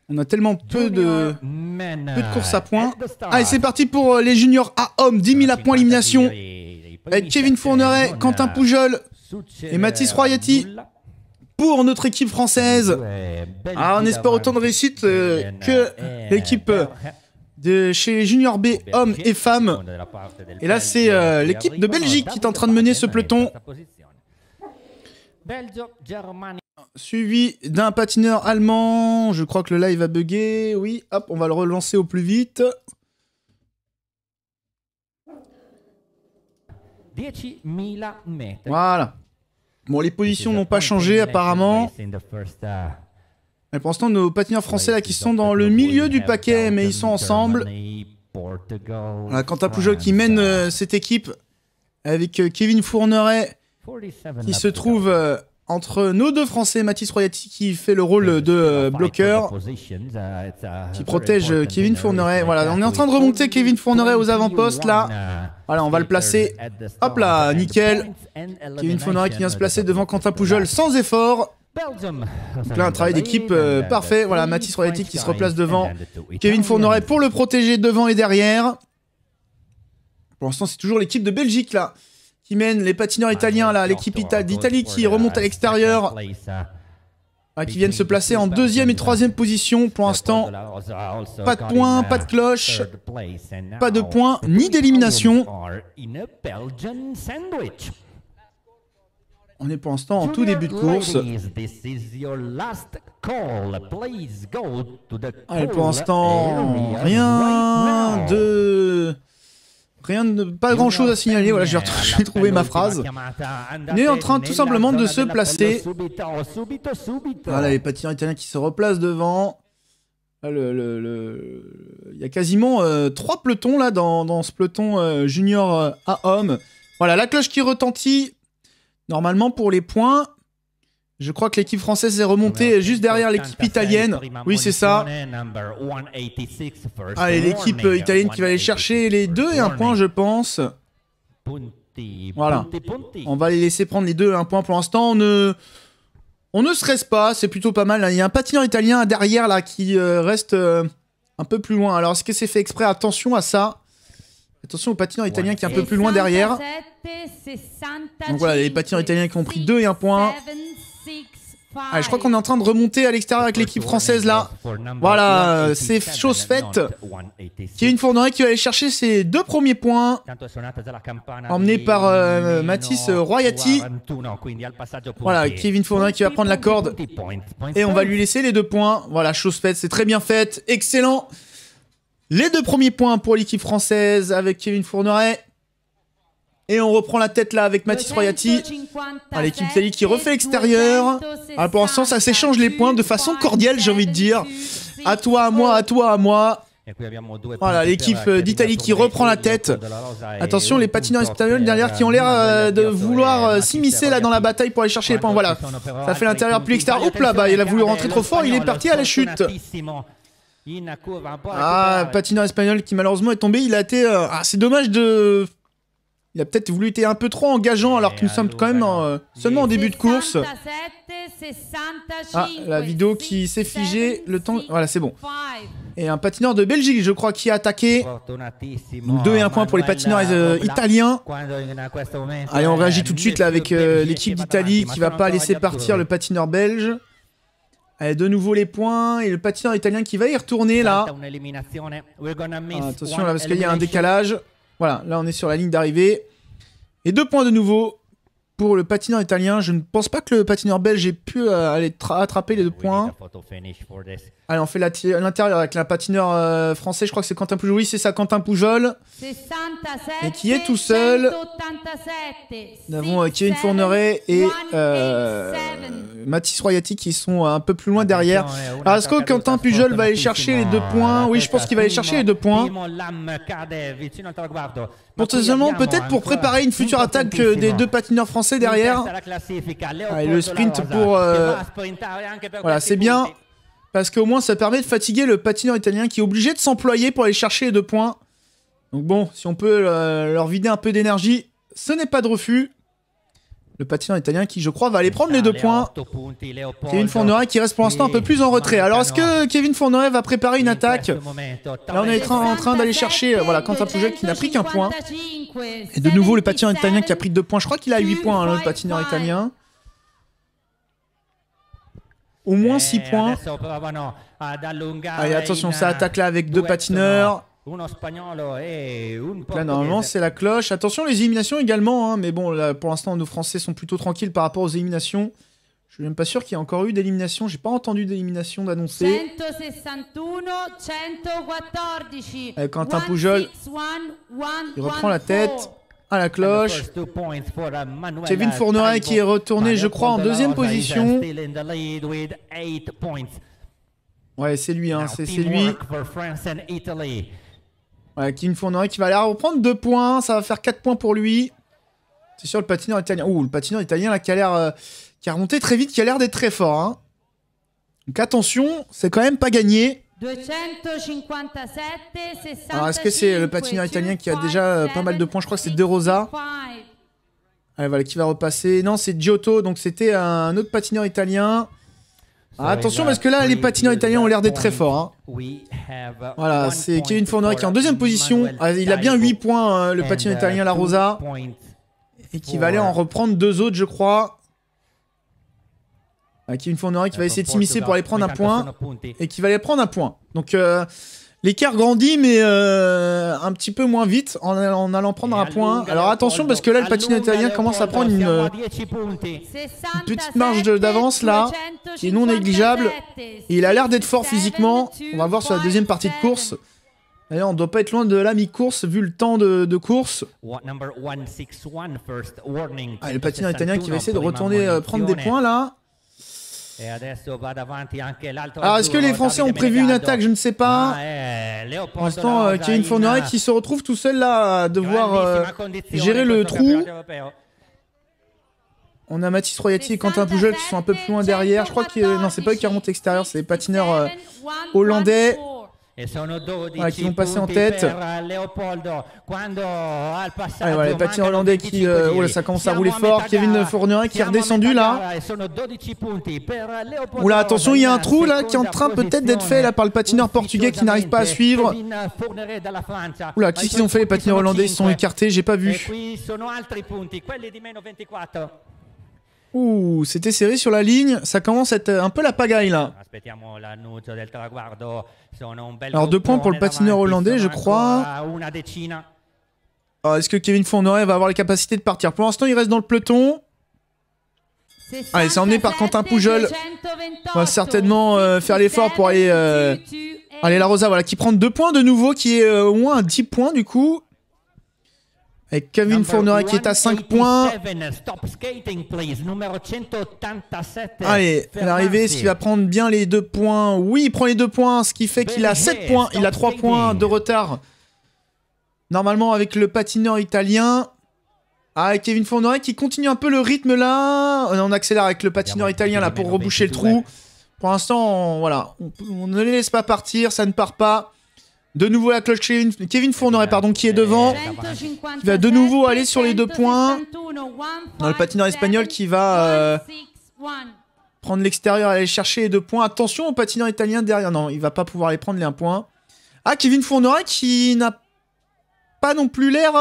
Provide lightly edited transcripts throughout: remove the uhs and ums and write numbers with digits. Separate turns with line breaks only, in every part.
On a tellement peu de courses à points. Allez, c'est parti pour les juniors à hommes. 10 000 à points élimination. Avec Kevin Fourneret, Quentin Poujol et Mathis Royati pour notre équipe française. Alors, on espère autant de réussite que l'équipe de chez Junior B, hommes et femmes. Et là, c'est l'équipe de Belgique qui est en train de mener ce peloton. Suivi d'un patineur allemand. Je crois que le live a bugué. Oui, hop, on va le relancer au plus vite. Voilà. Bon, les positions n'ont pas changé apparemment. Mais pour l'instant, nos patineurs français là qui sont dans le milieu du paquet, mais ils sont ensemble. Voilà, Quentin Poujol qui mène cette équipe avec Kevin Fourneret qui se trouve entre nos deux Français, Mathis Royati qui fait le rôle de bloqueur, qui protège Kevin Fourneret. Voilà, on est en train de remonter Kevin Fourneret aux avant-postes là. Voilà, on va le placer. Hop là, nickel. Kevin Fourneret qui vient se placer devant Quentin Poujol sans effort. Donc là, un travail d'équipe parfait. Voilà, Mathis Royati qui se replace devant Kevin Fourneret pour le protéger devant et derrière. Pour l'instant, c'est toujours l'équipe de Belgique là qui mène, les patineurs italiens là, l'équipe d'Italie qui remonte à l'extérieur, qui viennent se placer en deuxième et troisième position pour l'instant. Pas de points, pas de cloche, pas de points ni d'élimination. On est pour l'instant en tout début de course. Allez, pour l'instant, pas grand chose à signaler. Voilà, j'ai trouvé ma phrase. On est en train tout simplement de se placer. Voilà, les patineurs italiens qui se replacent devant. Là, il y a quasiment 3 pelotons là dans ce peloton junior à hommes. Voilà, la cloche qui retentit. Normalement, pour les points, je crois que l'équipe française est remontée juste derrière l'équipe italienne. Oui, c'est ça. Allez, l'équipe italienne qui va aller chercher les 2 et 1 point, je pense. Voilà. On va les laisser prendre les 2 et 1 point pour l'instant. On ne stresse pas, c'est plutôt pas mal. Il y a un patineur italien derrière là qui reste un peu plus loin. Alors, est-ce que c'est fait exprès? Attention à ça. Attention au patineur italien qui est un peu plus loin derrière. Donc voilà, les patineurs italiens qui ont pris 2 et 1 point. Allez, je crois qu'on est en train de remonter à l'extérieur avec l'équipe française là. Voilà, c'est chose faite. Kevin Fourneret qui va aller chercher ses 2 premiers points. Emmené par Mathis Royati. Voilà, Kevin Fourneret qui va prendre la corde. Et on va lui laisser les 2 points. Voilà, chose faite, c'est très bien fait. Excellent. Les 2 premiers points pour l'équipe française avec Kevin Fourneret. Et on reprend la tête là avec Mathis Royati. L'équipe d'Italie qui refait l'extérieur. Pour l'instant, ça s'échange les points de façon cordiale, j'ai envie de dire. À toi, à moi, à toi, à moi. Voilà, l'équipe d'Italie qui reprend la tête. Attention, les patineurs espagnols derrière qui ont l'air de vouloir s'immiscer là dans la bataille pour aller chercher les points. Voilà, ça fait l'intérieur puis l'extérieur. Oups là, il a voulu rentrer trop fort, il est parti à la chute. Patineur espagnol qui malheureusement est tombé. Il a été... c'est dommage de... Il a peut-être voulu être un peu trop engageant alors que nous sommes quand même seulement en début de course. La vidéo qui s'est figée, le temps... Voilà, c'est bon. Et un patineur de Belgique, je crois, qui a attaqué. 2 et 1 point pour les patineurs italiens. Allez, on réagit tout de suite là avec l'équipe d'Italie qui va pas laisser partir le patineur belge. Allez, de nouveau les points et le patineur italien qui va y retourner là. Attention là parce qu'il y a un décalage. Voilà, là on est sur la ligne d'arrivée. Et 2 points de nouveau pour le patineur italien. Je ne pense pas que le patineur belge ait pu aller attraper les 2 points. Allez, on fait l'intérieur avec le patineur français. Je crois que c'est Quentin Poujol. Oui, c'est ça, Quentin Poujol. Et qui est tout seul. Nous avons Kevin Fourneret et Mathis Royati qui sont un peu plus loin derrière. Alors, est-ce que Quentin Poujol va aller chercher les 2 points? Oui, je pense qu'il va aller chercher les 2 points. Potentiellement, peut-être pour préparer une future attaque des 2 patineurs français derrière. Allez, le sprint pour... Voilà, c'est bien. Parce qu'au moins, ça permet de fatiguer le patineur italien qui est obligé de s'employer pour aller chercher les 2 points. Donc bon, si on peut leur vider un peu d'énergie, ce n'est pas de refus. Le patineur italien qui, je crois, va aller prendre les 2 points. Kevin Fourniret qui reste pour l'instant un peu plus en retrait. Alors, est-ce que Kevin Fourniret va préparer une attaque? Là, on est en train d'aller chercher voilà, Quentin Poujol qui n'a pris qu'un point. Et de nouveau, le patineur italien qui a pris 2 points. Je crois qu'il a 8 points, hein, le patineur italien. Au moins 6 points. Allez, attention, ça attaque là avec 2 patineurs. Là, normalement, c'est la cloche. Attention, les éliminations également. Hein, mais bon, là, pour l'instant, nos Français sont plutôt tranquilles par rapport aux éliminations. Je suis même pas sûr qu'il y ait encore eu d'élimination. J'ai pas entendu d'élimination d'annoncer. Quentin Poujol, il reprend la tête à la cloche. Kevin Fourniret qui est retourné, je crois, en 2e position. Ouais, c'est lui, hein, c'est lui. Ouais, Kevin Fourniret qui va aller reprendre 2 points. Ça va faire 4 points pour lui. C'est sûr, le patineur italien. Ouh, le patineur italien là, qui a l'air... qui a remonté très vite, qui a l'air d'être très fort. Hein. Donc attention, c'est quand même pas gagné. Alors est-ce que c'est le patineur italien qui a déjà pas mal de points? Je crois que c'est De Rosa. Allez, voilà, qui va repasser. Non, c'est Giotto, donc c'était un autre patineur italien. Ah, attention parce que là, les patineurs italiens ont l'air d'être très forts. Hein. Voilà, c'est Kevin Fourniret qui est en 2e position. Ah, il a bien 8 points, le patineur italien, La Rosa. Et qui va aller en reprendre 2 autres, je crois. Kevin Fourniret qui va essayer de s'immiscer pour aller prendre un point. Et qui va aller prendre un point. Donc l'écart grandit, mais un petit peu moins vite en allant prendre un point. Alors attention, parce que là, le patineur italien commence à prendre une petite marge d'avance là, qui est non négligeable. Et il a l'air d'être fort physiquement. On va voir sur la 2e partie de course. D'ailleurs, on ne doit pas être loin de la mi-course vu le temps de course. Le patineur italien qui va essayer de retourner prendre des points là. Alors, est-ce que les Français ont prévu une attaque? Je ne sais pas. Pour l'instant, Kevin Fourniret qui se retrouve tout seul là à devoir gérer le trou. On a Mathis Royati et Quentin Poujol qui sont un peu plus loin derrière. Je crois que... Non, c'est pas eux qui remontent extérieur, c'est les patineurs hollandais. Voilà, qui vont passer en tête. Allez, voilà, les patineurs hollandais qui... oh là, ça commence à rouler fort. Kevin Fourniret qui est redescendu là. Oula, attention, il y a un trou là qui est en train peut-être d'être fait là par le patineur portugais qui n'arrive pas à suivre. Oula, qu'est-ce qu'ils ont fait les patineurs hollandais? Ils se sont écartés, j'ai pas vu. Ouh, c'était serré sur la ligne, ça commence à être un peu la pagaille là. Alors 2 points pour le patineur hollandais, je crois. Est-ce que Kevin Fourniret va avoir les capacités de partir? Pour l'instant, il reste dans le peloton. Allez, c'est emmené par Quentin Poujol. On va certainement faire l'effort pour aller... Allez, La Rosa, voilà, qui prend 2 points de nouveau, qui est au moins à 10 points du coup. Avec Kevin Fourniret qui est à 5 points. Allez, l'arrivée, est-ce qu'il va prendre bien les 2 points? Oui, il prend les 2 points, ce qui fait qu'il a 7 points. Il a 3 points de retard. Normalement, avec le patineur italien. Ah, Kevin Fourniret qui continue un peu le rythme là. On accélère avec le patineur italien là pour reboucher le trou. Pour l'instant, voilà, on ne les laisse pas partir, ça ne part pas. De nouveau la cloche Kevin Fourniret pardon, qui est devant. Qui va de nouveau aller sur les 2 points. Dans le patineur espagnol qui va prendre l'extérieur et aller chercher les 2 points. Attention au patineur italien derrière. Non, il va pas pouvoir aller prendre les 1 point. Ah, Kevin Fourniret qui n'a pas non plus l'air...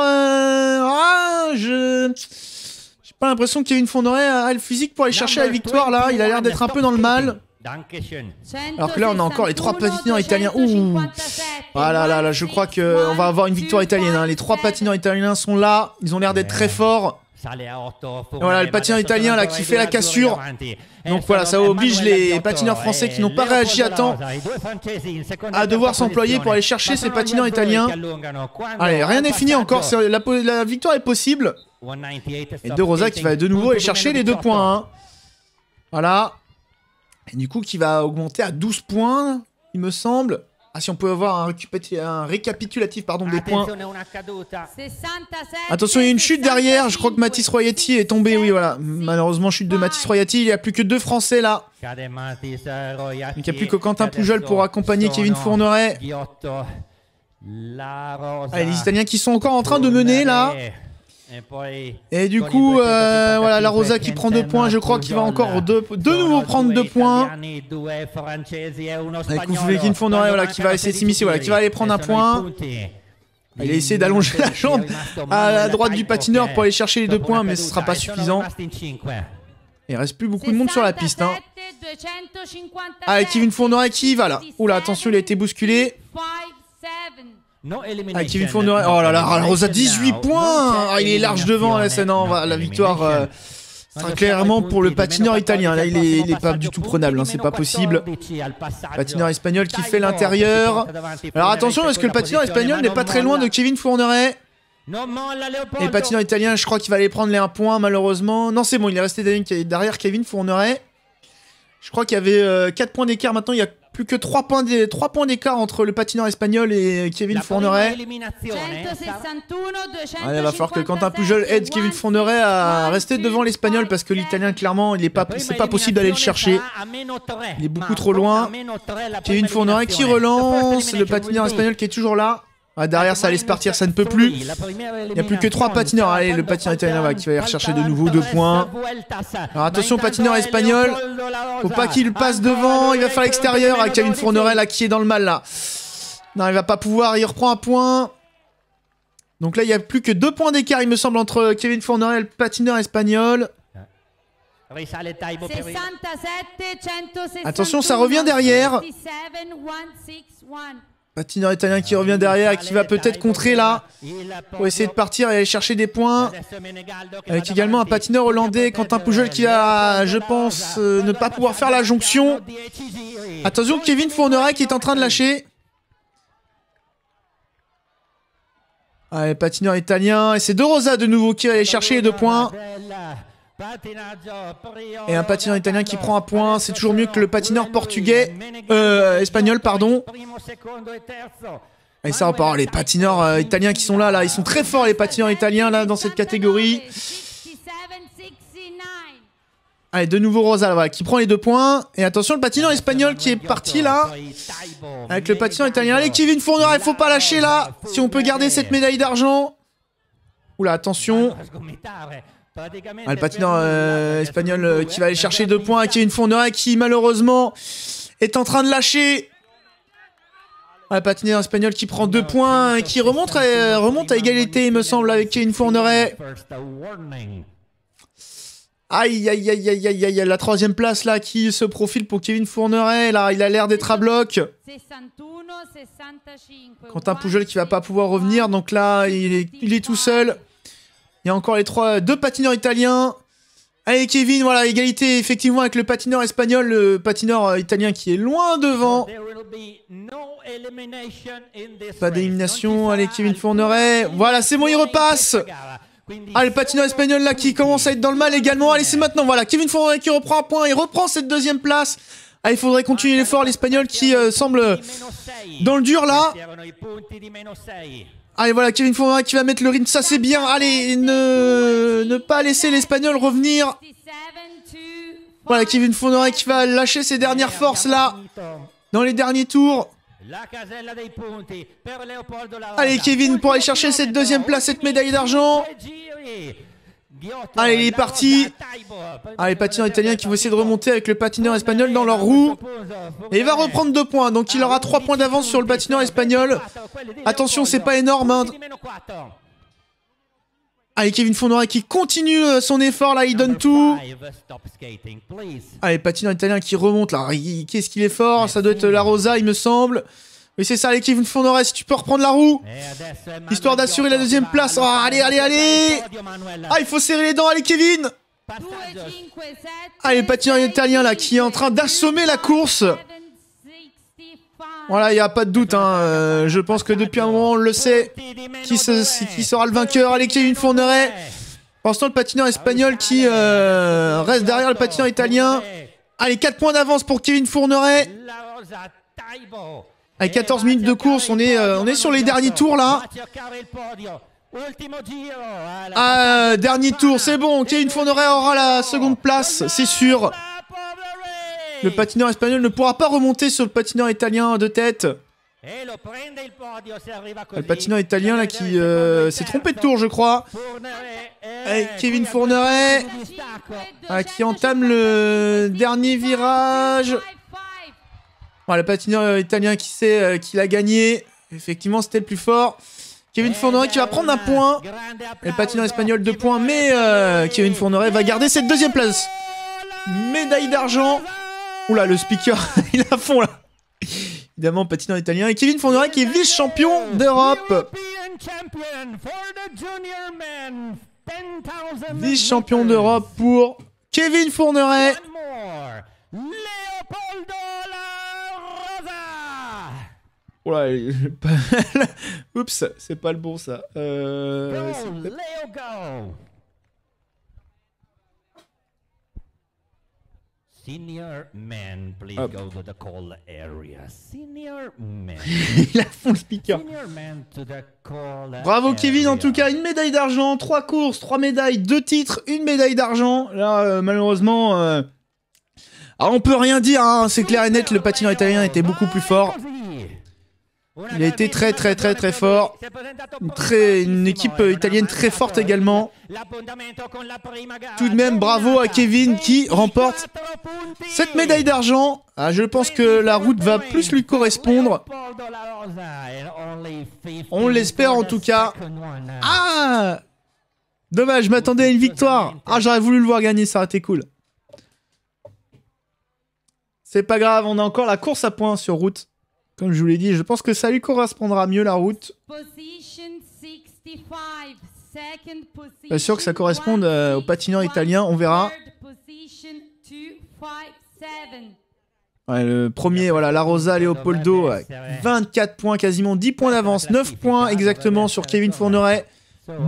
j'ai pas l'impression que Kevin Fourniret a le physique pour aller chercher la victoire là. Il a l'air d'être un peu dans le mal. Alors que là, on a encore les 3 patineurs italiens. Ouh. Voilà, là, je crois qu'on va avoir une victoire italienne. Hein. Les 3 patineurs italiens sont là. Ils ont l'air d'être très forts. Et voilà, le patineur italien là qui fait la cassure. Donc voilà, ça oblige les patineurs français qui n'ont pas réagi à temps à devoir s'employer pour aller chercher ces patineurs italiens. Allez, rien n'est fini encore. La victoire est possible. Et De Rosa qui va de nouveau aller chercher les 2 points. Hein. Voilà. Et du coup, qui va augmenter à 12 points, il me semble. Ah, si on peut avoir un récapitulatif pardon, des points. Attention, il y a une chute derrière. Je crois que Mathis Royati est tombé. Oui, voilà. Malheureusement, chute de Mathis Royati. Il n'y a plus que 2 Français là. Il n'y a plus que Quentin Poujol pour accompagner Kevin Fourniret. Allez, les Italiens qui sont encore en train de mener là. Et du coup, voilà, la Rosa qui prend 2 points. Je crois qu'il va encore de nouveau prendre 2 points. Avec Kevin Fourniret, voilà, qui va essayer de s'immiscer, voilà, qui va aller prendre un point. Il a essayé d'allonger la jambe à la droite du patineur pour aller chercher les 2 points, mais ce ne sera pas suffisant. Il reste plus beaucoup de monde sur la piste. Hein. Allez, Kevin Fourniret qui va là. Oula, attention, il a été bousculé. Allez, Kevin Fourniret. Oh là là, la Rosa 18 points. Ah, il est large devant là, c'est non, la victoire sera clairement pour le patineur italien. Là, il est pas du tout prenable, hein, c'est pas possible. Patineur espagnol qui fait l'intérieur. Alors attention, parce que le patineur espagnol n'est pas très loin de Kevin Fourniret. Et le patineur italien, je crois qu'il va aller prendre les 1 point, malheureusement. Non, c'est bon, il est resté derrière Kevin Fourniret. Je crois qu'il y avait 4 points d'écart. Maintenant, il n'y a plus que 3 points d'écart entre le patineur espagnol et Kevin Fourniret. Allez, il va falloir que Quentin Pujol aide Kevin Fourniret à rester devant l'espagnol parce que l'italien, clairement, c'est pas possible d'aller le chercher. Il est beaucoup trop loin. Kevin Fourniret qui relance. Le patineur espagnol qui est toujours là. Ah, derrière, ça laisse partir, ça ne peut plus. Il n'y a plus que 3 patineurs. Allez, le patineur italien qui va aller rechercher de nouveau 2 points. Alors attention, patineur espagnol. Faut pas qu'il passe devant. Il va faire l'extérieur avec Kevin Fourniret là qui est dans le mal là. Non, il va pas pouvoir. Il reprend un point. Donc là, il n'y a plus que 2 points d'écart, il me semble, entre Kevin Fourniret et le patineur espagnol. Attention, ça revient derrière. Patineur italien qui revient derrière et qui va peut-être contrer là pour essayer de partir et aller chercher des points. Avec également un patineur hollandais, Quentin Pujol, qui va, je pense, ne pas pouvoir faire la jonction. Attention, Kevin Fourniret qui est en train de lâcher. Allez, patineur italien. Et c'est De Rosa de nouveau qui va aller chercher les 2 points. Et un patineur italien qui prend un point, c'est toujours mieux que le patineur portugais, espagnol, pardon. Et ça repart, les patineurs italiens qui sont là, ils sont très forts les patineurs italiens là dans cette catégorie. Allez, de nouveau Rosa là, voilà, qui prend les 2 points. Et attention, le patineur espagnol qui est parti là. Avec le patineur italien. Allez, Kevin Fourniret, il faut pas lâcher là. Si on peut garder cette médaille d'argent. Oula, attention. Ah, le patineur espagnol qui va aller chercher 2 points. Kevin Fourniret qui malheureusement est en train de lâcher. Ah, le patineur espagnol qui prend 2 points et qui remonte à égalité, il me semble, avec Kevin Fourniret. Aïe, aïe, aïe, aïe, aïe, aïe, la 3ème place là qui se profile pour Kevin Fourniret. Là, il a l'air d'être à bloc. Quentin Pujol qui va pas pouvoir revenir, donc là, il est tout seul. Il y a encore les 2 patineurs italiens. Allez, Kevin, voilà, égalité effectivement avec le patineur espagnol, le patineur italien qui est loin devant. Pas d'élimination. Allez, Kevin Fourniret. Voilà, c'est bon, il repasse. Ah, le patineur espagnol là qui commence à être dans le mal également. Allez, c'est maintenant. Voilà, Kevin Fourniret qui reprend un point. Il reprend cette 2ème place. Ah, il faudrait continuer l'effort. L'espagnol qui semble dans le dur là. Allez, voilà, Kevin Fourniret qui va mettre le rythme, ça c'est bien. Allez, ne pas laisser l'Espagnol revenir. Voilà, Kevin Fourniret qui va lâcher ses dernières forces là, dans les derniers tours. Allez, Kevin, pour aller chercher cette 2ème place, cette médaille d'argent. Allez, il est parti. Allez, patineur italien qui va essayer de remonter avec le patineur espagnol dans leur roue. Et il va reprendre 2 points. Donc il aura 3 points d'avance sur le patineur espagnol. Attention, c'est pas énorme. Hein. Allez, Kevin Fourniret qui continue son effort. Là, il donne tout. Allez, patineur italien qui remonte. Là, qu'est-ce qu'il est fort. Ça doit être la Rosa, il me semble. Oui, c'est ça, allez, Kevin Fourniret, si tu peux reprendre la roue. Histoire d'assurer la 2ème place. Oh, allez, allez, allez. Ah, il faut serrer les dents, allez, Kevin. Allez, le patineur italien, là, qui est en train d'assommer la course. Voilà, il n'y a pas de doute. Hein. Je pense que depuis un moment, on le sait. Qui sera le vainqueur. Allez, Kevin Fourniret. Pour l'instant, le patineur espagnol qui reste derrière le patineur italien. Allez, 4 points d'avance pour Kevin Fourniret. Avec 14 minutes de course, on est sur les derniers tours là. Ah, dernier tour, c'est bon. Kevin Fourniret aura la 2ème place, c'est sûr. Le patineur espagnol ne pourra pas remonter sur le patineur italien de tête. Le patineur italien là qui s'est trompé de tour, je crois. Avec Kevin Fourneret qui entame le dernier virage. Le patineur italien qui sait qu'il a gagné. Effectivement, c'était le plus fort. Kevin Fourneret qui va prendre un point. Et le patineur espagnol 2 points. Mais Kevin Fourneret va garder cette deuxième place. Médaille d'argent. Oula, le speaker, il est à fond là. Évidemment, patineur italien. Et Kevin Fourneret qui est vice-champion d'Europe. Vice-champion d'Europe pour Kevin Fourneret. Oula, oups, c'est pas le bon ça.
Senior men, please go to the call area. Senior men.
Il a fond le speaker. Bravo Kevin, en tout cas, une médaille d'argent, 3 courses, 3 médailles, 2 titres, une médaille d'argent. Là, malheureusement, alors on peut rien dire, hein, c'est clair et net, le patineur italien était beaucoup plus fort. Il a été très fort. Une équipe italienne très forte également. Tout de même, bravo à Kevin qui remporte cette médaille d'argent. Je pense que la route va plus lui correspondre. On l'espère en tout cas. Dommage, je m'attendais à une victoire. J'aurais voulu le voir gagner, ça aurait été cool. C'est pas grave, on a encore la course à points sur route. Comme je vous l'ai dit, je pense que ça lui correspondra mieux la route. Pas sûr que ça corresponde au patineur italien, on verra. Le premier, voilà, La Rosa Leopoldo, 24 points, quasiment 10 points d'avance, 9 points exactement sur Kevin Fourneret.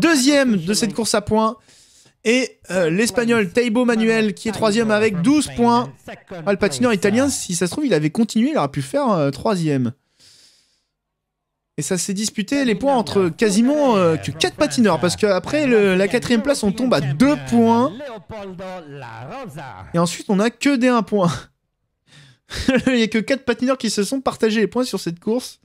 Deuxième de cette course à points. Et l'Espagnol Taibo Manuel qui est troisième avec 12 points. Le patineur italien, si ça se trouve, il avait continué, il aurait pu faire troisième. Et ça s'est disputé les points entre quasiment que 4 patineurs. Parce qu'après la 4ème place, on tombe à 2 points. Et ensuite, on n'a que des 1 point. Il n'y a que 4 patineurs qui se sont partagés les points sur cette course.